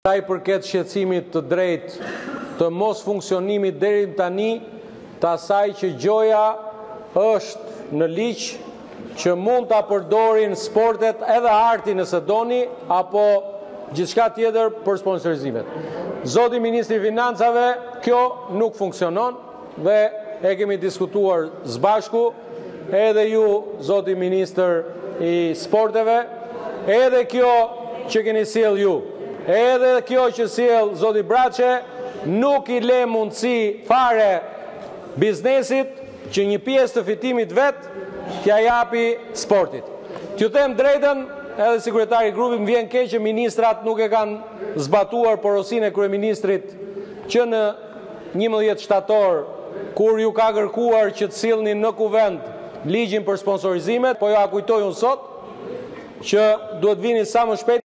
Sa i përket shqetësimit të drejtë të mos funksionimit deri tani të asaj që gjoja është në ligj që mund ta përdorin sportet edhe arti nëse doni apo gjithçka tjetër për sponsorizimet. Zoti Ministri i Financave, kjo nuk funksionon dhe e kemi diskutuar së bashku, edhe ju, Zoti Ministër i Sporteve, edhe kjo që keni sjell ju, edhe kjo që sjell Zoti Braçe, nuk i le mundësi fare biznesit që një pjesë të fitimit vet t'ja japi sportit. T'ju them drejtën, edhe sekretari i grupit, më vjen keq që ministrat nuk e kanë zbatuar porosinë e kryeministrit që në 11 shtator, kur ju ka kërkuar që të sillni në kuvent ligjin për sponsorizimet, po ja kujtoj unë sot që duhet vini sa më shpejt